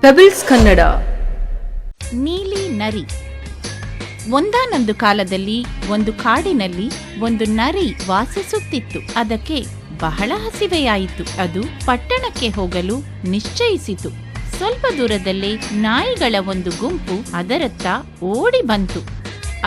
Pebbles Kannada. ನೀಲಿ ನರಿ. ಒಂದಾನೊಂದು ಕಾಲದಲ್ಲಿ ಒಂದು ಕಾಡಿನಲ್ಲಿ ಒಂದು ನರಿ ವಾಸಿಸುತ್ತಿತ್ತು. ಅದಕ್ಕೆ ಬಹಳ ಹಸಿವೆಯಾಯಿತು. ಅದು ಪಟ್ಟಣಕ್ಕೆ ಹೋಗಲು ನಿಶ್ಚಯಿಸಿತು. ಸ್ವಲ್ಪ ದೂರದಲ್ಲೇ ನಾಯಿಗಳ ಒಂದು ಗುಂಪು ಅದರತ್ತ ಓಡಿ ಬಂತು.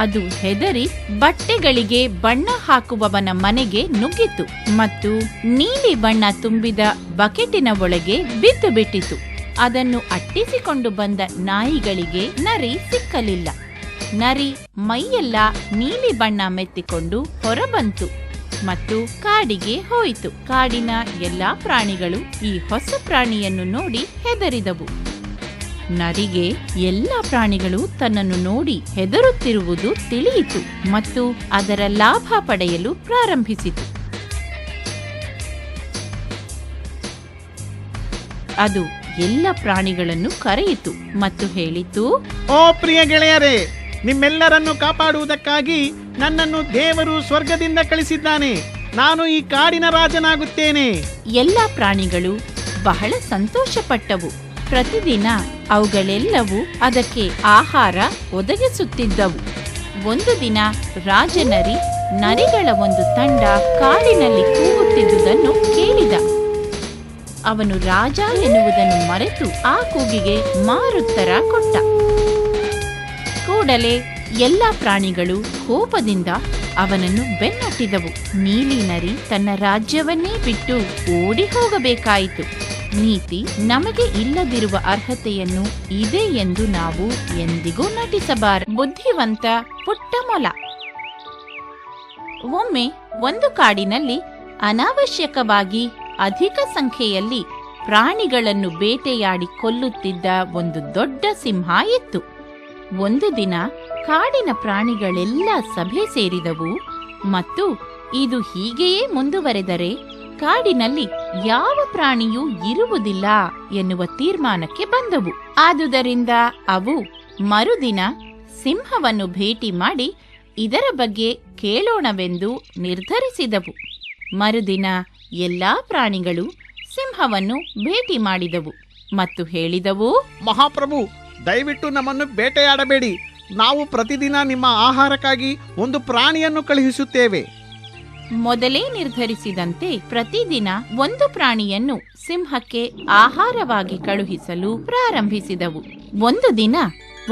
ಅದು ಹೆದರಿ ಬಟ್ಟೆಗಳಿಗೆ ಬಣ್ಣ ಹಾಕುವವನ ಮನೆಗೆ ನುಗ್ಗಿತು ಮತ್ತು ನೀಲಿ ಬಣ್ಣ ತುಂಬಿದ ಬಕೆಟಿನ ಒಳಗೆ ಬಿದ್ದು ಬಿಟ್ಟಿತು. ಅದನ್ನು ಅಟ್ಟಿಸಿಕೊಂಡು ಬಂದ ನಾಯಿಗಳಿಗೆ ನರಿ ಸಿಕ್ಕಲಿಲ್ಲ. ನರಿ ಮೈಯೆಲ್ಲ ನೀಲಿ ಬಣ್ಣ ಮೆತ್ತಿಕೊಂಡು ಹೊರಬಂತು ಮತ್ತು ಕಾಡಿಗೆ ಹೋಯಿತು. ಕಾಡಿನ ಎಲ್ಲಾ ಪ್ರಾಣಿಗಳು ಈ ಹೊಸ ಪ್ರಾಣಿಯನ್ನು ನೋಡಿ ಹೆದರಿದವು. ನರಿಗೆ ಎಲ್ಲ ಪ್ರಾಣಿಗಳು ತನ್ನನ್ನು ನೋಡಿ ಹೆದರುತ್ತಿರುವುದು ತಿಳಿಯಿತು ಮತ್ತು ಅದರ ಲಾಭ ಪಡೆಯಲು ಪ್ರಾರಂಭಿಸಿತು. ಅದು ಎಲ್ಲ ಪ್ರಾಣಿಗಳನ್ನು ಕರೆಯಿತು ಮತ್ತು ಹೇಳಿತು, ಓ ಪ್ರಿಯ ಗೆಳೆಯರೇ, ನಿಮ್ಮೆಲ್ಲರನ್ನು ಕಾಪಾಡುವುದಕ್ಕಾಗಿ ನನ್ನನ್ನು ದೇವರು ಸ್ವರ್ಗದಿಂದ ಕಳಿಸಿದ್ದಾನೆ. ನಾನು ಈ ಕಾಡಿನ ರಾಜನಾಗುತ್ತೇನೆ. ಎಲ್ಲ ಪ್ರಾಣಿಗಳು ಬಹಳ ಸಂತೋಷಪಟ್ಟವು. ಪ್ರತಿದಿನ ಅವುಗಳೆಲ್ಲವೂ ಅದಕ್ಕೆ ಆಹಾರ ಒದಗಿಸುತ್ತಿದ್ದವು. ಒಂದು ದಿನ ರಾಜನರಿ ನರಿಗಳ ಒಂದು ತಂಡ ಕಾಡಿನಲ್ಲಿ ಕೂಗುತ್ತಿದ್ದುದನ್ನು ಕೇಳಿದ. ಅವನು ರಾಜ ಎನ್ನುವುದನ್ನು ಮರೆತು ಆ ಕೂಗಿಗೆ ಮಾರುತ್ತರ ಕೊಟ್ಟ. ಕೂಡಲೇ ಎಲ್ಲ ಪ್ರಾಣಿಗಳು ಕೋಪದಿಂದ ಅವನನ್ನು ಬೆನ್ನಟ್ಟಿದವು. ನೀಲಿ ನರಿ ತನ್ನ ರಾಜ್ಯವನ್ನೇ ಬಿಟ್ಟು ಓಡಿ ಹೋಗಬೇಕಾಯಿತು. ನೀತಿ, ನಮಗೆ ಇಲ್ಲದಿರುವ ಅರ್ಹತೆಯನ್ನು ಇದೆ ಎಂದು ನಾವು ಎಂದಿಗೂ ನಟಿಸಬಾರದು. ಬುದ್ಧಿವಂತ ಪುಟ್ಟ ಮೊಲ. ಒಮ್ಮೆ ಒಂದು ಕಾಡಿನಲ್ಲಿ ಅನಾವಶ್ಯಕವಾಗಿ ಅಧಿಕ ಸಂಖ್ಯೆಯಲ್ಲಿ ಪ್ರಾಣಿಗಳನ್ನು ಬೇಟೆಯಾಡಿ ಕೊಲ್ಲುತ್ತಿದ್ದ ಒಂದು ದೊಡ್ಡ ಸಿಂಹ ಇತ್ತು. ಒಂದು ದಿನ ಕಾಡಿನ ಪ್ರಾಣಿಗಳೆಲ್ಲ ಸಭೆ ಸೇರಿದವು ಮತ್ತು ಇದು ಹೀಗೆಯೇ ಮುಂದುವರೆದರೆ ಕಾಡಿನಲ್ಲಿ ಯಾವ ಪ್ರಾಣಿಯೂ ಇರುವುದಿಲ್ಲ ಎನ್ನುವ ತೀರ್ಮಾನಕ್ಕೆ ಬಂದವು. ಆದುದರಿಂದ ಅವು ಮರುದಿನ ಸಿಂಹವನ್ನು ಭೇಟಿ ಮಾಡಿ ಇದರ ಬಗ್ಗೆ ಕೇಳೋಣವೆಂದು ನಿರ್ಧರಿಸಿದವು. ಮರುದಿನ ಎಲ್ಲಾ ಪ್ರಾಣಿಗಳು ಸಿಂಹವನ್ನು ಭೇಟಿ ಮಾಡಿದವು ಮತ್ತು ಹೇಳಿದವು, ಮಹಾಪ್ರಭು, ದಯವಿಟ್ಟು ನಮ್ಮನ್ನು ಬೇಟೆಯಾಡಬೇಡಿ. ನಾವು ಪ್ರತಿದಿನ ನಿಮ್ಮ ಆಹಾರಕ್ಕಾಗಿ ಒಂದು ಪ್ರಾಣಿಯನ್ನು ಕಳುಹಿಸುತ್ತೇವೆ. ಮೊದಲೇ ನಿರ್ಧರಿಸಿದಂತೆ ಪ್ರತಿದಿನ ಒಂದು ಪ್ರಾಣಿಯನ್ನು ಸಿಂಹಕ್ಕೆ ಆಹಾರವಾಗಿ ಕಳುಹಿಸಲು ಪ್ರಾರಂಭಿಸಿದವು. ಒಂದು ದಿನ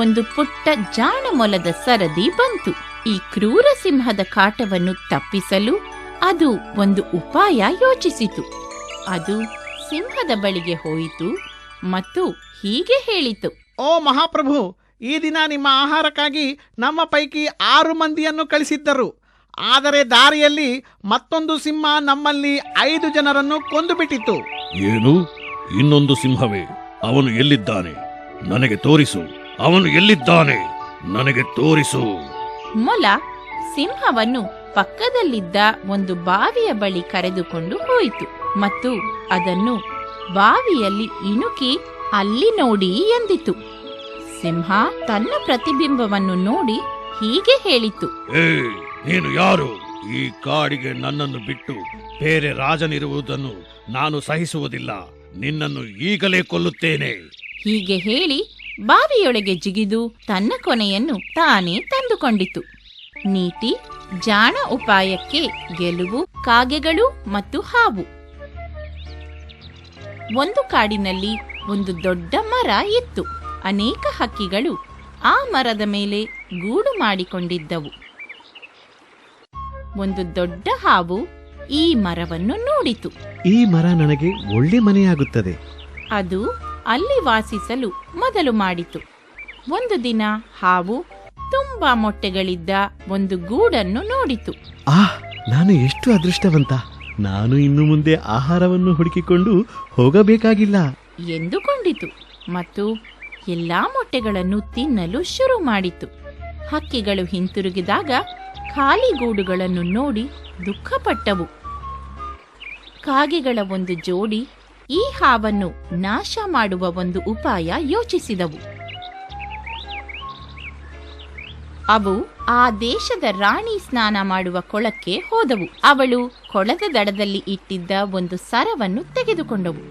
ಒಂದು ಪುಟ್ಟ ಜಾಣ ಮೊಲದ ಸರದಿ ಬಂತು. ಈ ಕ್ರೂರ ಸಿಂಹದ ಕಾಟವನ್ನು ತಪ್ಪಿಸಲು ಅದು ಒಂದು ಉಪಾಯ ಯೋಚಿಸಿತು. ಅದು ಸಿಂಹದ ಬಳಿಗೆ ಹೋಯಿತು ಮತ್ತು ಹೀಗೆ ಹೇಳಿತು, ಓ ಮಹಾಪ್ರಭು, ಈ ದಿನ ನಿಮ್ಮ ಆಹಾರಕ್ಕಾಗಿ ನಮ್ಮ ಪೈಕಿ 6 ಮಂದಿಯನ್ನು ಕಳಿಸಿದ್ದರು. ಆದರೆ ದಾರಿಯಲ್ಲಿ ಮತ್ತೊಂದು ಸಿಂಹ ನಮ್ಮಲ್ಲಿ 5 ಜನರನ್ನು ಕೊಂದು ಬಿಟ್ಟಿತು. ಏನು? ಇನ್ನೊಂದು ಸಿಂಹವೇ? ಅವನು ಎಲ್ಲಿದ್ದಾನೆ? ನನಗೆ ತೋರಿಸು. ಅವನು ಎಲ್ಲಿದ್ದಾನೆ? ನನಗೆ ತೋರಿಸು. ಮೊಲ ಸಿಂಹವನ್ನು ಪಕ್ಕದಲ್ಲಿದ್ದ ಒಂದು ಬಾವಿಯ ಬಳಿ ಕರೆದುಕೊಂಡು ಹೋಯಿತು ಮತ್ತು ಅದನ್ನು ಬಾವಿಯಲ್ಲಿ ಇಣುಕಿ ಅಲ್ಲಿ ನೋಡಿ ಎಂದಿತು. ಸಿಂಹ ತನ್ನ ಪ್ರತಿಬಿಂಬವನ್ನು ನೋಡಿ ಹೀಗೆ ಹೇಳಿತು, ನೀನು ಯಾರು? ಈ ಕಾಡಿಗೆ ನನ್ನನ್ನು ಬಿಟ್ಟು ಬೇರೆ ರಾಜನಿರುವುದನ್ನು ನಾನು ಸಹಿಸುವುದಿಲ್ಲ. ನಿನ್ನನ್ನು ಈಗಲೇ ಕೊಲ್ಲುತ್ತೇನೆ. ಹೀಗೆ ಹೇಳಿ ಬಾವಿಯೊಳಗೆ ಜಿಗಿದು ತನ್ನ ಕೊನೆಯನ್ನು ತಾನೇ ತಂದುಕೊಂಡಿತು. ನೀತಿ, ಜಾಣ ಉಪಾಯಕ್ಕೆ ಗೆಲುವು. ಕಾಗೆಗಳು ಮತ್ತು ಹಾವು. ಒಂದು ಕಾಡಿನಲ್ಲಿ ಒಂದು ದೊಡ್ಡ ಮರ ಇತ್ತು. ಅನೇಕ ಹಕ್ಕಿಗಳು ಆ ಮರದ ಮೇಲೆ ಗೂಡು ಮಾಡಿಕೊಂಡಿದ್ದವು. ಒಂದು ದೊಡ್ಡ ಹಾವು ಈ ಮರವನ್ನು ನೋಡಿತು. ಈ ಮರ ನನಗೆ ಒಳ್ಳೆ ಮನೆಯಾಗುತ್ತದೆ. ಅದು ಅಲ್ಲಿ ವಾಸಿಸಲು ಮೊದಲು ಮಾಡಿತು. ಒಂದು ದಿನ ಹಾವು ತುಂಬಾ ಮೊಟ್ಟೆಗಳಿದ್ದ ಒಂದು ಗೂಡನ್ನು ನೋಡಿತು. ನಾನು ಎಷ್ಟು ಅದೃಷ್ಟವಂತ! ನಾನು ಇನ್ನು ಮುಂದೆ ಆಹಾರವನ್ನು ಹುಡುಕಿಕೊಂಡು ಹೋಗಬೇಕಾಗಿಲ್ಲ ಎಂದುಕೊಂಡಿತು ಮತ್ತು ಎಲ್ಲಾ ಮೊಟ್ಟೆಗಳನ್ನು ತಿನ್ನಲು ಶುರು ಮಾಡಿತು. ಹಕ್ಕಿಗಳು ಹಿಂತಿರುಗಿದಾಗ ಖಾಲಿ ಗೂಡುಗಳನ್ನು ನೋಡಿ ದುಃಖಪಟ್ಟವು. ಕಾಗೆಗಳ ಒಂದು ಜೋಡಿ ಈ ಹಾವನ್ನು ನಾಶ ಮಾಡುವ ಒಂದು ಉಪಾಯ ಯೋಚಿಸಿದವು. ಅವು ಆ ದೇಶದ ರಾಣಿ ಸ್ನಾನ ಮಾಡುವ ಕೊಳಕ್ಕೆ ಹೋದವು. ಅವಳು ಕೊಳದ ದಡದಲ್ಲಿ ಇಟ್ಟಿದ್ದ ಒಂದು ಸರವನ್ನು ತೆಗೆದುಕೊಂಡವು.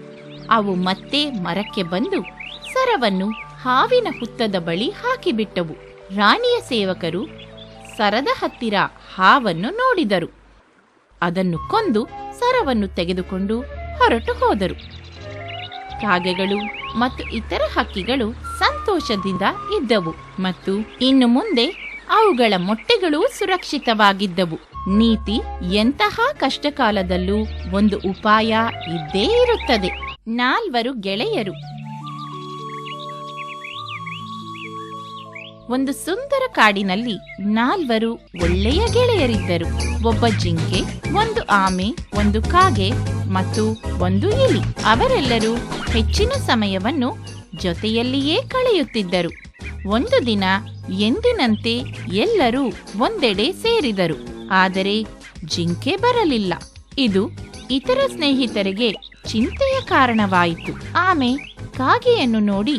ಅವು ಮತ್ತೆ ಮರಕ್ಕೆ ಬಂದು ಸರವನ್ನು ಹಾವಿನ ಹುತ್ತದ ಬಳಿ ಹಾಕಿಬಿಟ್ಟವು. ರಾಣಿಯ ಸೇವಕರು ಸರದ ಹತ್ತಿರ ಹಾವನ್ನು ನೋಡಿದರು. ಅದನ್ನು ಕೊಂದು ಸರವನ್ನು ತೆಗೆದುಕೊಂಡು ಹೊರಟು ಹೋದರು. ಕಾಗೆಗಳು ಮತ್ತು ಇತರ ಹಕ್ಕಿಗಳು ಸಂತೋಷದಿಂದ ಇದ್ದವು ಮತ್ತು ಇನ್ನು ಮುಂದೆ ಅವುಗಳ ಮೊಟ್ಟೆಗಳು ಸುರಕ್ಷಿತವಾಗಿದ್ದವು. ನೀತಿ: ಎಂತಹ ಕಷ್ಟಕಾಲದಲ್ಲೂ ಒಂದು ಉಪಾಯ ಇದ್ದೇ ಇರುತ್ತದೆ. 4 ಗೆಳೆಯರು. ಒಂದು ಸುಂದರ ಕಾಡಿನಲ್ಲಿ 4 ಒಳ್ಳೆಯ ಗೆಳೆಯರಿದ್ದರು. ಒಬ್ಬ ಜಿಂಕೆ, ಒಂದು ಆಮೆ, ಒಂದು ಕಾಗೆ ಮತ್ತು ಒಂದು ಇಲಿ. ಅವರೆಲ್ಲರೂ ಹೆಚ್ಚಿನ ಸಮಯವನ್ನು ಜೊತೆಯಲ್ಲಿಯೇ ಕಳೆಯುತ್ತಿದ್ದರು. ಒಂದು ದಿನ ಎಂದಿನಂತೆ ಎಲ್ಲರೂ ಒಂದೆಡೆ ಸೇರಿದರು. ಆದರೆ ಜಿಂಕೆ ಬರಲಿಲ್ಲ. ಇದು ಇತರ ಸ್ನೇಹಿತರಿಗೆ ಚಿಂತೆಯ ಕಾರಣವಾಯಿತು. ಆಮೆ ಕಾಗೆಯನ್ನು ನೋಡಿ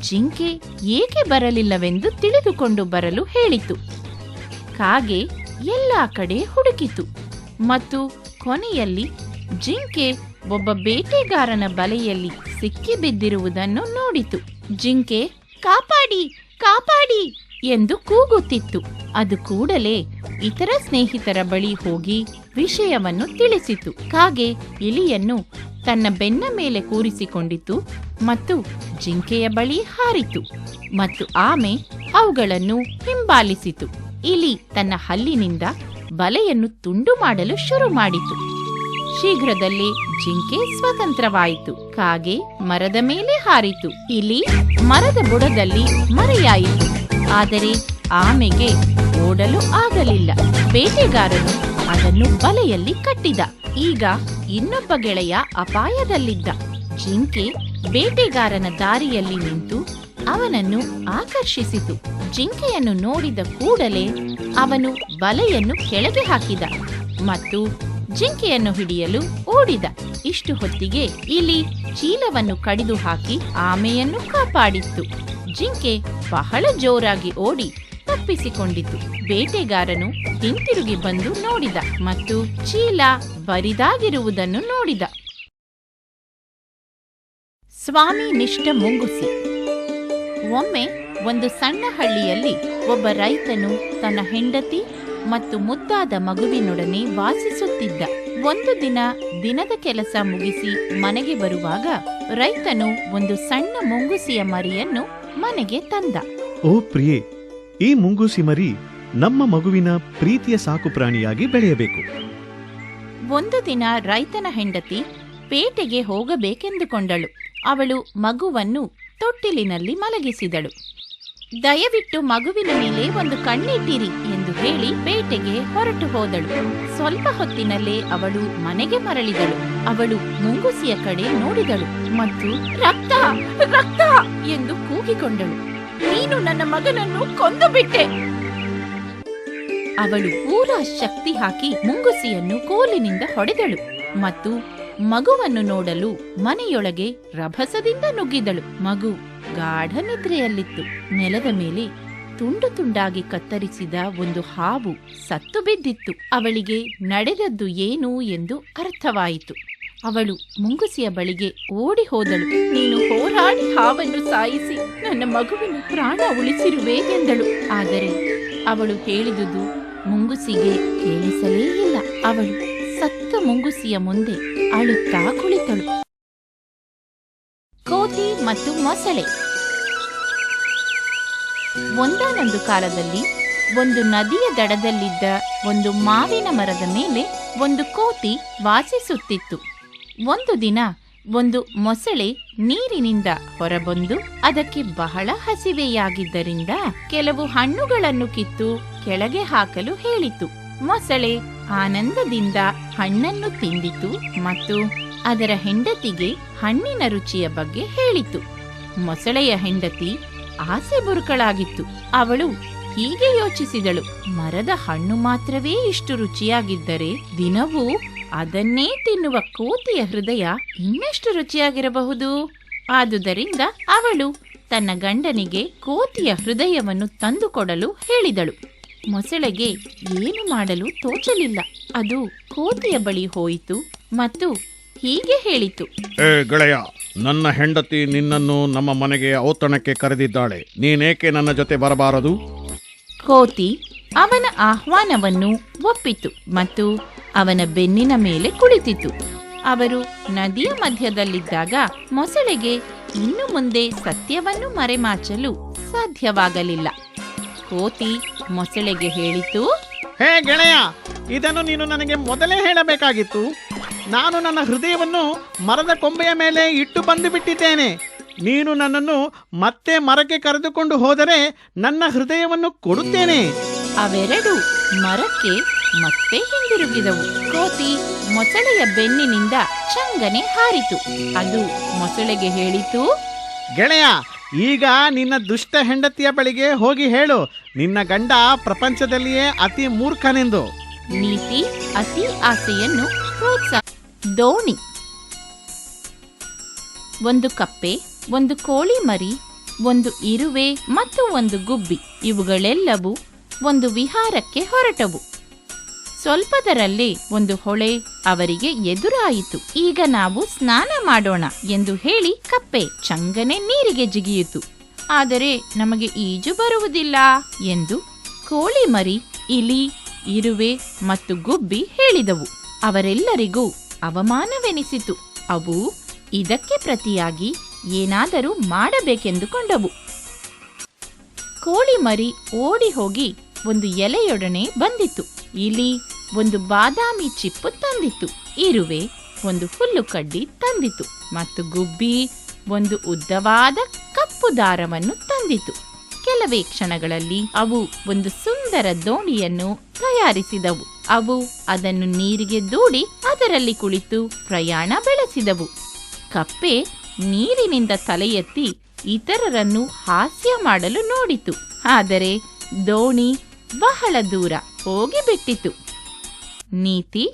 ಜಿಂಕೆ ಏಕೆ ಬರಲಿಲ್ಲವೆಂದು ತಿಳಿದುಕೊಂಡು ಬರಲು ಹೇಳಿತು. ಕಾಗೆ ಎಲ್ಲ ಕಡೆ ಹುಡುಕಿತು ಮತ್ತು ಕೊನೆಯಲ್ಲಿ ಜಿಂಕೆ ಒಬ್ಬ ಬೇಟೆಗಾರನ ಬಲೆಯಲ್ಲಿ ಸಿಕ್ಕಿಬಿದ್ದಿರುವುದನ್ನು ನೋಡಿತು. ಜಿಂಕೆ ಕಾಪಾಡಿ ಕಾಪಾಡಿ ಎಂದು ಕೂಗುತ್ತಿತ್ತು. ಅದು ಕೂಡಲೇ ಇತರ ಸ್ನೇಹಿತರ ಬಳಿ ಹೋಗಿ ವಿಷಯವನ್ನು ತಿಳಿಸಿತು. ಕಾಗೆ ಇಲಿಯನ್ನು ತನ್ನ ಬೆನ್ನ ಮೇಲೆ ಕೂರಿಸಿಕೊಂಡಿತು ಮತ್ತು ಜಿಂಕೆಯ ಬಳಿ ಹಾರಿತು ಮತ್ತು ಆಮೆ ಅವುಗಳನ್ನು ಹಿಂಬಾಲಿಸಿತು. ಇಲಿ ತನ್ನ ಹಲ್ಲಿನಿಂದ ಬಲೆಯನ್ನು ತುಂಡು ಮಾಡಲು ಶುರು ಮಾಡಿತು. ಶೀಘ್ರದಲ್ಲೇ ಜಿಂಕೆ ಸ್ವತಂತ್ರವಾಯಿತು. ಕಾಗೆ ಮರದ ಮೇಲೆ ಹಾರಿತು. ಇಲಿ ಮರದ ಬುಡದಲ್ಲಿ ಮರೆಯಾಯಿತು. ಆದರೆ ಆಮೆಗೆ ಓಡಲು ಆಗಲಿಲ್ಲ. ಬೇಟೆಗಾರನು ಅದನ್ನು ಬಲೆಯಲ್ಲಿ ಕಟ್ಟಿದ. ಈಗ ಇನ್ನೊಬ್ಬ ಗೆಳೆಯ ಅಪಾಯದಲ್ಲಿದ್ದ. ಜಿಂಕೆ ಬೇಟೆಗಾರನ ದಾರಿಯಲ್ಲಿ ನಿಂತು ಅವನನ್ನು ಆಕರ್ಷಿಸಿತು. ಜಿಂಕೆಯನ್ನು ನೋಡಿದ ಕೂಡಲೇ ಅವನು ಬಲೆಯನ್ನು ಕೆಳಗೆ ಹಾಕಿದ ಮತ್ತು ಜಿಂಕೆಯನ್ನು ಹಿಡಿಯಲು ಓಡಿದ. ಇಷ್ಟು ಹೊತ್ತಿಗೆ ಇಲಿ ಚೀಲವನ್ನು ಕಡಿದು ಹಾಕಿ ಆಮೆಯನ್ನು ಕಾಪಾಡಿತ್ತು. ಜಿಂಕೆ ಬಹಳ ಜೋರಾಗಿ ಓಡಿ ತಪ್ಪಿಸಿಕೊಂಡಿತು. ಬೇಟೆಗಾರನು ಹಿಂತಿರುಗಿ ಬಂದು ನೋಡಿದ ಮತ್ತು ಚೀಲ ಬರಿದಾಗಿರುವುದನ್ನು ನೋಡಿದ. ಸ್ವಾಮಿ ನಿಷ್ಠ ಮುಂಗುಸಿ. ಒಮ್ಮೆ ಒಂದು ಸಣ್ಣ ಹಳ್ಳಿಯಲ್ಲಿ ಒಬ್ಬ ರೈತನು ತನ್ನ ಹೆಂಡತಿ ಮತ್ತು ಮುದ್ದಾದ ಮಗುವಿನೊಡನೆ ವಾಸಿಸುತ್ತಿದ್ದ. ಒಂದು ದಿನ ದಿನದ ಕೆಲಸ ಮುಗಿಸಿ ಮನೆಗೆ ಬರುವಾಗ ರೈತನು ಒಂದು ಸಣ್ಣ ಮುಂಗುಸಿಯ ಮರಿಯನ್ನು ಮನೆಗೆ ತಂದ. ಓ ಪ್ರಿಯೆ, ಈ ಮುಂಗೂಸಿ ಮರಿ ನಮ್ಮ ಮಗುವಿನ ಪ್ರೀತಿಯ ಸಾಕು ಪ್ರಾಣಿಯಾಗಿ ಬೆಳೆಯಬೇಕು. ಒಂದು ದಿನ ರೈತನ ಹೆಂಡತಿ ಪೇಟೆಗೆ ಹೋಗಬೇಕೆಂದುಕೊಂಡಳು. ಅವಳು ಮಗುವನ್ನು ತೊಟ್ಟಿಲಿನಲ್ಲಿ ಮಲಗಿಸಿದಳು. ದಯವಿಟ್ಟು ಮಗುವಿನ ಮೇಲೆ ಒಂದು ಕಣ್ಣಿಟ್ಟಿರಿ ಎಂದು ಹೇಳಿ ಪೇಟೆಗೆ ಹೊರಟು ಹೋದಳು. ಸ್ವಲ್ಪ ಹೊತ್ತಿನಲ್ಲೇ ಅವಳು ಮನೆಗೆ ಮರಳಿದಳು. ಅವಳು ಮುಂಗುಸಿಯ ಕಡೆ ನೋಡಿದಳು ಮತ್ತು ರಕ್ತ ರಕ್ತ ಎಂದು ಕೂಗಿಕೊಂಡಳು. ನೀನು ನನ್ನ ಮಗನನ್ನು ಕೊಂದು ಬಿಟ್ಟೆ. ಅವಳು ಪೂರಾ ಶಕ್ತಿ ಹಾಕಿ ಮುಂಗುಸಿಯನ್ನು ಕೋಲಿನಿಂದ ಹೊಡೆದಳು ಮತ್ತು ಮಗುವನ್ನು ನೋಡಲು ಮನೆಯೊಳಗೆ ರಭಸದಿಂದ ನುಗ್ಗಿದಳು. ಮಗು ಗಾಢ ನಿದ್ರೆಯಲ್ಲಿತ್ತು. ನೆಲದ ಮೇಲೆ ತುಂಡು ತುಂಡಾಗಿ ಕತ್ತರಿಸಿದ ಒಂದು ಹಾವು ಸತ್ತು ಬಿದ್ದಿತ್ತು. ಅವಳಿಗೆ ನಡೆದದ್ದು ಏನು ಎಂದು ಅರ್ಥವಾಯಿತು. ಅವಳು ಮುಂಗುಸಿಯ ಬಳಿಗೆ ಓಡಿ ಹೋದಳು. ನೀನು ಹೋರಾಡಿ ಹಾವನ್ನು ಸಾಯಿಸಿ ನನ್ನ ಮಗುವಿನ ಪ್ರಾಣ ಉಳಿಸಿರುವೆ ಎಂದಳು. ಆದರೆ ಅವಳು ಹೇಳಿದುದು ಮುಂಗುಸಿಗೆ ಕೇಳಿಸಲೇ ಇಲ್ಲ. ಅವಳು ಸತ್ತ ಮುಂಗುಸಿಯ ಮುಂದೆ ಅಳುತ್ತಾ ಕುಳಿತಳು. ಕೋತಿ ಮತ್ತು ಮೊಸಳೆ. ಒಂದಾನೊಂದು ಕಾಲದಲ್ಲಿ ಒಂದು ನದಿಯ ದಡದಲ್ಲಿದ್ದ ಒಂದು ಮಾವಿನ ಮರದ ಮೇಲೆ ಒಂದು ಕೋತಿ ವಾಸಿಸುತ್ತಿತ್ತು. ಒಂದು ದಿನ ಒಂದು ಮೊಸಳೆ ನೀರಿನಿಂದ ಹೊರಬಂದು ಅದಕ್ಕೆ ಬಹಳ ಹಸಿವೆಯಾಗಿದ್ದರಿಂದ ಕೆಲವು ಹಣ್ಣುಗಳನ್ನು ಕಿತ್ತು ಕೆಳಗೆ ಹಾಕಲು ಹೇಳಿತು. ಮೊಸಳೆ ಆನಂದದಿಂದ ಹಣ್ಣನ್ನು ತಿಂದಿತು ಮತ್ತು ಅದರ ಹೆಂಡತಿಗೆ ಹಣ್ಣಿನ ರುಚಿಯ ಬಗ್ಗೆ ಹೇಳಿತು. ಮೊಸಳೆಯ ಹೆಂಡತಿ ಆಸೆ ಬುರುಕಳಾಗಿತ್ತು. ಅವಳು ಹೀಗೆ ಯೋಚಿಸಿದಳು, ಮರದ ಹಣ್ಣು ಮಾತ್ರವೇ ಇಷ್ಟು ರುಚಿಯಾಗಿದ್ದರೆ ದಿನವೂ ಅದನ್ನೇ ತಿನ್ನುವ ಕೋತಿಯ ಹೃದಯ ಇನ್ನೆಷ್ಟು ರುಚಿಯಾಗಿರಬಹುದು. ಆದುದರಿಂದ ಅವಳು ತನ್ನ ಗಂಡನಿಗೆ ಕೋತಿಯ ಹೃದಯವನ್ನು ತಂದುಕೊಡಲು ಹೇಳಿದಳು. ಮೊಸಳೆಗೆ ಏನು ಮಾಡಲು ತೋಚಲಿಲ್ಲ. ಅದು ಕೋತಿಯ ಬಳಿ ಹೋಯಿತು ಮತ್ತು ಹೀಗೆ ಹೇಳಿತು. ಏ ಗೆಳೆಯ, ನನ್ನ ಹೆಂಡತಿ ನಿನ್ನನ್ನು ನಮ್ಮ ಮನೆಗೆ ಔತಣಕ್ಕೆ ಕರೆದಿದ್ದಾಳೆ. ನೀನೇಕೆ ನನ್ನ ಜೊತೆ ಬರಬಾರದು? ಕೋತಿ ಅವನ ಆಹ್ವಾನವನ್ನು ಒಪ್ಪಿತು ಮತ್ತು ಅವನ ಬೆನ್ನಿನ ಮೇಲೆ ಕುಳಿತಿತು. ಅವರು ನದಿಯ ಮಧ್ಯದಲ್ಲಿದ್ದಾಗ ಮೊಸಳೆಗೆ ಇನ್ನು ಮುಂದೆ ಸತ್ಯವನ್ನು ಮರೆಮಾಚಲು ಸಾಧ್ಯವಾಗಲಿಲ್ಲ. ಕೋತಿ ಮೊಸಳೆಗೆ ಹೇಳಿತು, ಹೇ ಗೆಳೆಯ, ಇದನ್ನು ನೀನು ನನಗೆ ಮೊದಲೇ ಹೇಳಬೇಕಾಗಿತ್ತು. ನಾನು ನನ್ನ ಹೃದಯವನ್ನು ಮರದ ಕೊಂಬೆಯ ಮೇಲೆ ಇಟ್ಟು ಬಂದು ಬಿಟ್ಟಿದ್ದೇನೆ. ನೀನು ನನ್ನನ್ನು ಮತ್ತೆ ಮರಕ್ಕೆ ಕರೆದುಕೊಂಡು ಹೋದರೆ ನನ್ನ ಹೃದಯವನ್ನು ಕೊಡುತ್ತೇನೆ. ಅವೆರಡು ಮರಕ್ಕೆ ಮತ್ತೆ ಹಿಂದಿರುಗಿದವು. ಕೋತಿ ಮೊಸಳೆಯ ಬೆನ್ನಿನಿಂದ ಚಂಗನೆ ಹಾರಿತು. ಅದು ಮೊಸಳೆಗೆ ಹೇಳಿತು, ಗೆಳೆಯ, ಈಗ ನಿನ್ನ ದುಷ್ಟ ಹೆಂಡತಿಯ ಬಳಿಗೆ ಹೋಗಿ ಹೇಳು, ನಿನ್ನ ಗಂಡ ಪ್ರಪಂಚದಲ್ಲಿಯೇ ಅತಿ ಮೂರ್ಖನೆಂದು. ನೀತಿ ಅತಿ ಆಸೆಯನ್ನು ಪ್ರೋತ್ಸಾಹ. ದೋಣಿ. ಒಂದು ಕಪ್ಪೆ, ಒಂದು ಕೋಳಿ ಮರಿ, ಒಂದು ಇರುವೆ ಮತ್ತು ಒಂದು ಗುಬ್ಬಿ ಇವುಗಳೆಲ್ಲವೂ ಒಂದು ವಿಹಾರಕ್ಕೆ ಹೊರಟವು. ಸ್ವಲ್ಪದರಲ್ಲೇ ಒಂದು ಹೊಳೆ ಅವರಿಗೆ ಎದುರಾಯಿತು. ಈಗ ನಾವು ಸ್ನಾನ ಮಾಡೋಣ ಎಂದು ಹೇಳಿ ಕಪ್ಪೆ ಚಂಗನೆ ನೀರಿಗೆ ಜಿಗಿಯಿತು. ಆದರೆ ನಮಗೆ ಈಜು ಬರುವುದಿಲ್ಲ ಎಂದು ಕೋಳಿ ಮರಿ, ಇಲಿ, ಇರುವೆ ಮತ್ತು ಗುಬ್ಬಿ ಹೇಳಿದವು. ಅವರೆಲ್ಲರಿಗೂ ಅವಮಾನವೆನಿಸಿತು. ಅವು ಇದಕ್ಕೆ ಪ್ರತಿಯಾಗಿ ಏನಾದರೂ ಮಾಡಬೇಕೆಂದುಕೊಂಡವು. ಕೋಳಿ ಮರಿ ಓಡಿ ಹೋಗಿ ಒಂದು ಎಲೆಯೊಡನೆ ಬಂದಿತು. ಇಲಿ ಒಂದು ಬಾದಾಮಿ ಚಿಪ್ಪು ತಂದಿತು. ಇರುವೆ ಒಂದು ಹುಲ್ಲು ಕಡ್ಡಿ ತಂದಿತು ಮತ್ತು ಗುಬ್ಬಿ ಒಂದು ಉದ್ದವಾದ ಕಪ್ಪು ದಾರವನ್ನು ತಂದಿತು. ಕೆಲವೇ ಕ್ಷಣಗಳಲ್ಲಿ ಅವು ಒಂದು ಸುಂದರ ದೋಣಿಯನ್ನು ತಯಾರಿಸಿದವು. ಅವು ಅದನ್ನು ನೀರಿಗೆ ದೂಡಿ ಅದರಲ್ಲಿ ಕುಳಿತು ಪ್ರಯಾಣ ಬೆಳೆಸಿದವು. ಕಪ್ಪೆ ನೀರಿನಿಂದ ತಲೆ ಎತ್ತಿ ಇತರರನ್ನು ಹಾಸ್ಯ ಮಾಡಲು ನೋಡಿತು. ಆದರೆ ದೋಣಿ ಬಹಳ ದೂರ ಹೋಗಿಬಿಟ್ಟಿತು. ನೀತಿ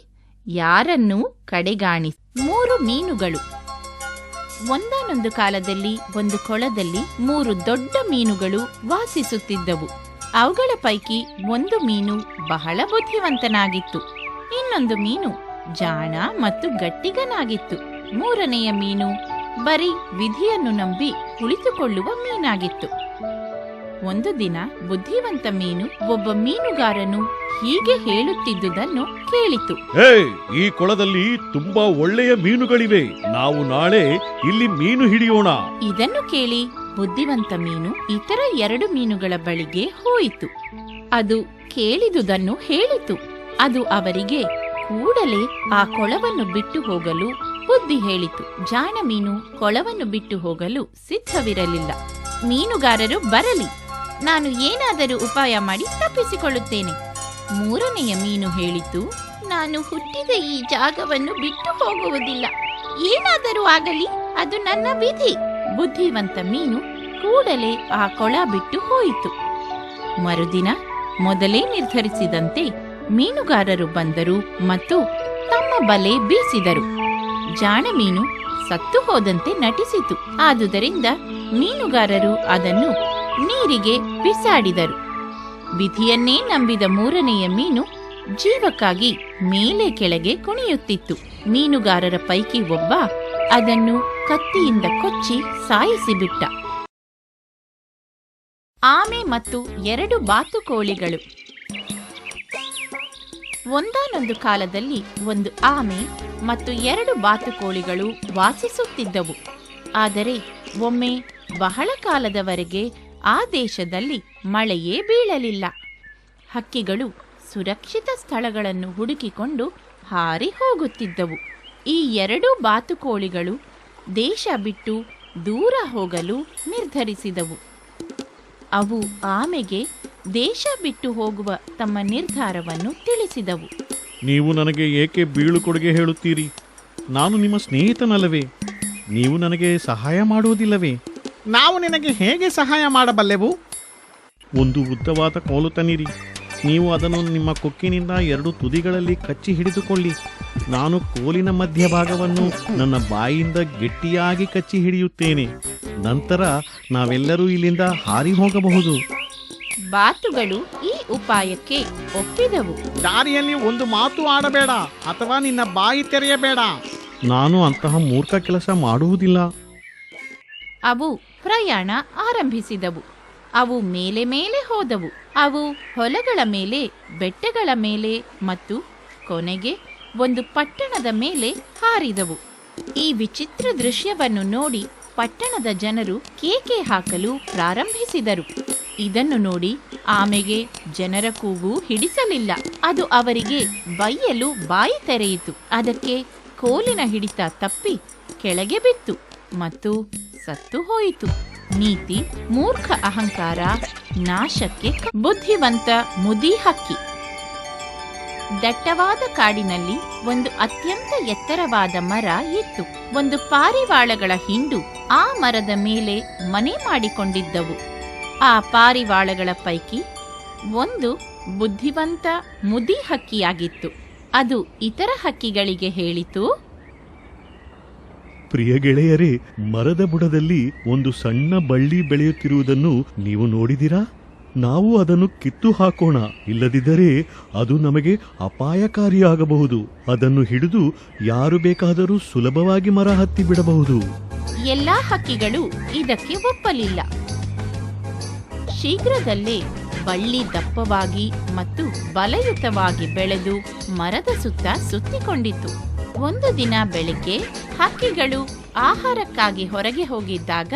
ಯಾರನ್ನೂ ಕಡೆಗಾಣಿಸಿ. 3 ಮೀನುಗಳು. ಒಂದಾನೊಂದು ಕಾಲದಲ್ಲಿ ಒಂದು ಕೊಳದಲ್ಲಿ 3 ದೊಡ್ಡ ಮೀನುಗಳು ವಾಸಿಸುತ್ತಿದ್ದವು. ಅವುಗಳ ಪೈಕಿ ಒಂದು ಮೀನು ಬಹಳ ಬುದ್ಧಿವಂತನಾಗಿತ್ತು. ಇನ್ನೊಂದು ಮೀನು ಜಾಣ ಮತ್ತು ಗಟ್ಟಿಗನಾಗಿತ್ತು. 3ನೆಯ ಮೀನು ಬರೀ ವಿಧಿಯನ್ನು ನಂಬಿ ಕುಳಿತುಕೊಳ್ಳುವ ಮೀನಾಗಿತ್ತು. ಒಂದು ದಿನ ಬುದ್ಧಿವಂತ ಮೀನು ಒಬ್ಬ ಮೀನುಗಾರನು ಹೀಗೆ ಹೇಳುತ್ತಿದ್ದುದನ್ನು ಕೇಳಿತು. ಹೇ, ಈ ಕೊಳದಲ್ಲಿ ತುಂಬಾ ಒಳ್ಳೆಯ ಮೀನುಗಳಿವೆ. ನಾವು ನಾಳೆ ಇಲ್ಲಿ ಮೀನು ಹಿಡಿಯೋಣ. ಇದನ್ನು ಕೇಳಿ ಬುದ್ಧಿವಂತ ಮೀನು ಇತರ 2 ಮೀನುಗಳ ಬಳಿಗೆ ಹೋಯಿತು. ಅದು ಕೇಳಿದುದನ್ನು ಹೇಳಿತು. ಅದು ಅವರಿಗೆ ಕೂಡಲೇ ಆ ಕೊಳವನ್ನು ಬಿಟ್ಟು ಹೋಗಲು ಬುದ್ಧಿ ಹೇಳಿತು. ಜಾಣ ಮೀನು ಕೊಳವನ್ನು ಬಿಟ್ಟು ಹೋಗಲು ಸಿದ್ಧವಿರಲಿಲ್ಲ. ಮೀನುಗಾರರು ಬರಲಿ, ನಾನು ಏನಾದರೂ ಉಪಾಯ ಮಾಡಿ ತಪ್ಪಿಸಿಕೊಳ್ಳುತ್ತೇನೆ. 3ನೆಯ ಮೀನು ಹೇಳಿತು, ನಾನು ಹುಟ್ಟಿದ ಈ ಜಾಗವನ್ನು ಬಿಟ್ಟು ಹೋಗುವುದಿಲ್ಲ. ಏನಾದರೂ ಆಗಲಿ, ಅದು ನನ್ನ ವಿಧಿ. ಬುದ್ಧಿವಂತ ಮೀನು ಕೂಡಲೇ ಆ ಕೊಳ ಬಿಟ್ಟು ಹೋಯಿತು. ಮರುದಿನ ಮೊದಲೇ ನಿರ್ಧರಿಸಿದಂತೆ ಮೀನುಗಾರರು ಬಂದರು ಮತ್ತು ತಮ್ಮ ಬಲೆ ಬೀಸಿದರು. ಜಾಣ ಮೀನು ಸತ್ತು ಹೋದಂತೆ ನಟಿಸಿತು. ಆದುದರಿಂದ ಮೀನುಗಾರರು ಅದನ್ನು ನೀರಿಗೆ ಬಿಸಾಡಿದರು. ವಿಧಿಯನ್ನೇ ನಂಬಿದ 3ನೆಯ ಮೀನು ಜೀವಕ್ಕಾಗಿ ಮೇಲೆ ಕೆಳಗೆ ಕುಣಿಯುತ್ತಿತ್ತು. ಮೀನುಗಾರರ ಪೈಕಿ ಒಬ್ಬ ಅದನ್ನು ಕತ್ತಿಯಿಂದ ಕೊಚ್ಚಿ ಸಾಯಿಸಿಬಿಟ್ಟ. ಆಮೆ ಮತ್ತು 2 ಬಾತುಕೋಳಿಗಳು. ಒಂದಾನೊಂದು ಕಾಲದಲ್ಲಿ ಒಂದು ಆಮೆ ಮತ್ತು 2 ಬಾತುಕೋಳಿಗಳು ವಾಸಿಸುತ್ತಿದ್ದವು. ಆದರೆ ಒಮ್ಮೆ ಬಹಳ ಕಾಲದವರೆಗೆ ಆ ದೇಶದಲ್ಲಿ ಮಳೆಯೇ ಬೀಳಲಿಲ್ಲ. ಹಕ್ಕಿಗಳು ಸುರಕ್ಷಿತ ಸ್ಥಳಗಳನ್ನು ಹುಡುಕಿಕೊಂಡು ಹಾರಿ ಹೋಗುತ್ತಿದ್ದವು. ಈ 2 ಬಾತುಕೋಳಿಗಳು ದೇಶ ಬಿಟ್ಟು ದೂರ ಹೋಗಲು ನಿರ್ಧರಿಸಿದವು. ಅವು ಆಮೆಗೆ ದೇಶ ಬಿಟ್ಟು ಹೋಗುವ ತಮ್ಮ ನಿರ್ಧಾರವನ್ನು ತಿಳಿಸಿದವು. ನೀವು ನನಗೆ ಏಕೆ ಬೀಳುಕೊಡುಗೆ ಹೇಳುತ್ತೀರಿ? ನಾನು ನಿಮ್ಮ ಸ್ನೇಹಿತನಲ್ಲವೇ? ನೀವು ನನಗೆ ಸಹಾಯ ಮಾಡುವುದಿಲ್ಲವೇ? ನಾವು ನಿನಗೆ ಹೇಗೆ ಸಹಾಯ ಮಾಡಬಲ್ಲೆವು? ಒಂದು ಉದ್ದವಾದ ಕೋಲು ತನ್ನಿರಿ. ನೀವು ಅದನ್ನು ನಿಮ್ಮ ಕೊಕ್ಕಿನಿಂದ 2 ತುದಿಗಳಲ್ಲಿ ಕಚ್ಚಿ ಹಿಡಿದುಕೊಳ್ಳಿ. ನಾನು ಕೋಲಿನ ಮಧ್ಯಭಾಗವನ್ನು ನನ್ನ ಬಾಯಿಯಿಂದ ಗಟ್ಟಿಯಾಗಿ ಕಚ್ಚಿ ಹಿಡಿಯುತ್ತೇನೆ. ನಂತರ ನಾವೆಲ್ಲರೂ ಇಲ್ಲಿಂದ ಹಾರಿ ಹೋಗಬಹುದು. ಬಾತುಗಳು ಈ ಉಪಾಯಕ್ಕೆ ಒಪ್ಪಿದವು. ದಾರಿಯಲ್ಲಿ ಒಂದು ಮಾತು ಆಡಬೇಡ ಅಥವಾ ನಿನ್ನ ಬಾಯಿ ತೆರೆಯಬೇಡ. ನಾನು ಅಂತಹ ಮೂರ್ಖ ಕೆಲಸ ಮಾಡುವುದಿಲ್ಲ. ಅವು ಪ್ರಯಾಣ ಆರಂಭಿಸಿದವು. ಅವು ಮೇಲೆ ಮೇಲೆ ಹೋದವು. ಅವು ಹೊಲಗಳ ಮೇಲೆ, ಬೆಟ್ಟಗಳ ಮೇಲೆ ಮತ್ತು ಕೊನೆಗೆ ಒಂದು ಪಟ್ಟಣದ ಮೇಲೆ ಹಾರಿದವು. ಈ ವಿಚಿತ್ರ ದೃಶ್ಯವನ್ನು ನೋಡಿ ಪಟ್ಟಣದ ಜನರು ಕೇಕೆ ಹಾಕಲು ಪ್ರಾರಂಭಿಸಿದರು. ಇದನ್ನು ನೋಡಿ ಆಮೆಗೆ ಜನರ ಕೂಗು ಹಿಡಿಸಲಿಲ್ಲ. ಅದು ಅವರಿಗೆ ಬೈಯಲು ಬಾಯಿ ತೆರೆಯಿತು. ಅದಕ್ಕೆ ಕೋಲಿನ ಹಿಡಿತ ತಪ್ಪಿ ಕೆಳಗೆ ಬಿತ್ತು ಮತ್ತು ಸತ್ತು ಹೋಯಿತು. ನೀತಿ: ಮೂರ್ಖ ಅಹಂಕಾರ ನಾಶಕ್ಕೆ ಬುದ್ಧಿವಂತ ಮುದಿ ಹಕ್ಕಿ. ದಟ್ಟವಾದ ಕಾಡಿನಲ್ಲಿ ಒಂದು ಅತ್ಯಂತ ಎತ್ತರವಾದ ಮರ ಇತ್ತು. ಒಂದು ಪಾರಿವಾಳಗಳ ಹಿಂಡು ಆ ಮರದ ಮೇಲೆ ಮನೆ ಮಾಡಿಕೊಂಡಿದ್ದವು. ಆ ಪಾರಿವಾಳಗಳ ಪೈಕಿ ಒಂದು ಬುದ್ಧಿವಂತ ಮುದಿ ಹಕ್ಕಿಯಾಗಿತ್ತು. ಅದು ಇತರ ಹಕ್ಕಿಗಳಿಗೆ ಹೇಳಿತು, ಪ್ರಿಯ ಗೆಳೆಯರೇ, ಮರದ ಬುಡದಲ್ಲಿ ಒಂದು ಸಣ್ಣ ಬಳ್ಳಿ ಬೆಳೆಯುತ್ತಿರುವುದನ್ನು ನೀವು ನೋಡಿದಿರಾ? ನಾವು ಅದನ್ನು ಕಿತ್ತು ಹಾಕೋಣ, ಇಲ್ಲದಿದ್ದರೆ ಅದು ನಮಗೆ ಅಪಾಯಕಾರಿಯಾಗಬಹುದು. ಅದನ್ನು ಹಿಡಿದು ಯಾರು ಬೇಕಾದರೂ ಸುಲಭವಾಗಿ ಮರ ಹತ್ತಿ ಬಿಡಬಹುದು. ಎಲ್ಲಾ ಹಕ್ಕಿಗಳು ಇದಕ್ಕೆ ಒಪ್ಪಲಿಲ್ಲ. ಶೀಘ್ರದಲ್ಲೇ ಬಳ್ಳಿ ದಪ್ಪವಾಗಿ ಮತ್ತು ಬಲಯುತವಾಗಿ ಬೆಳೆದು ಮರದ ಸುತ್ತ ಸುತ್ತಿಕೊಂಡಿತು. ಒಂದು ದಿನ ಬೆಳಿಗ್ಗೆ ಹಕ್ಕಿಗಳು ಆಹಾರಕ್ಕಾಗಿ ಹೊರಗೆ ಹೋಗಿದ್ದಾಗ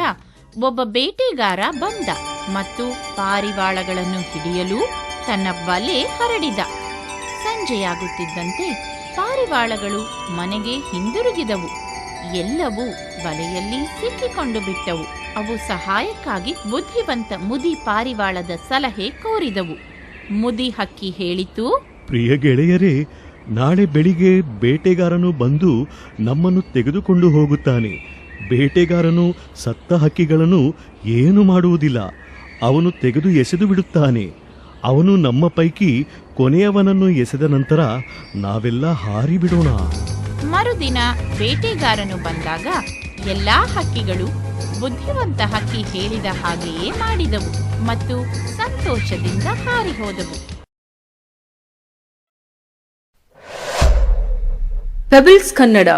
ಒಬ್ಬ ಬೇಟೆಗಾರ ಬಂದ ಮತ್ತು ಪಾರಿವಾಳಗಳನ್ನು ಹಿಡಿಯಲು ತನ್ನ ಬಲೆ ಹರಡಿದ. ಸಂಜೆಯಾಗುತ್ತಿದ್ದಂತೆ ಪಾರಿವಾಳಗಳು ಮನೆಗೆ ಹಿಂದಿರುಗಿದವು. ಎಲ್ಲವೂ ಬಲೆಯಲ್ಲಿ ಸಿಕ್ಕಿಕೊಂಡು ಬಿಟ್ಟವು. ಅವು ಸಹಾಯಕ್ಕಾಗಿ ಬುದ್ಧಿವಂತ ಮುದಿ ಪಾರಿವಾಳದ ಸಲಹೆ ಕೋರಿದವು. ಮುದಿ ಹಕ್ಕಿ ಹೇಳಿತು, ಪ್ರಿಯ ಗೆಳೆಯರೇ, ನಾಳೆ ಬೆಳಿಗ್ಗೆ ಬೇಟೆಗಾರನು ಬಂದು ನಮ್ಮನ್ನು ತೆಗೆದುಕೊಂಡು ಹೋಗುತ್ತಾನೆ. ಬೇಟೆಗಾರನು ಸತ್ತ ಹಕ್ಕಿಗಳನ್ನು ಏನು ಮಾಡುವುದಿಲ್ಲ. ಅವನು ತೆಗೆದು ಎಸೆದು ಬಿಡುತ್ತಾನೆ. ಅವನು ನಮ್ಮ ಪೈಕಿ ಕೊನೆಯವನನ್ನು ಎಸೆದ ನಂತರ ನಾವೆಲ್ಲ ಹಾರಿ ಬಿಡೋಣ. ಮರುದಿನ ಬೇಟೆಗಾರನು ಬಂದಾಗ ಎಲ್ಲಾ ಹಕ್ಕಿಗಳು ಬುದ್ಧಿವಂತ ಹಕ್ಕಿ ಹೇಳಿದ ಹಾಗೆಯೇ ಮಾಡಿದವು ಮತ್ತು ಸಂತೋಷದಿಂದ ಹಾರಿ ಹೋದವು. ಪೆಬಲ್ಸ್ ಕನ್ನಡ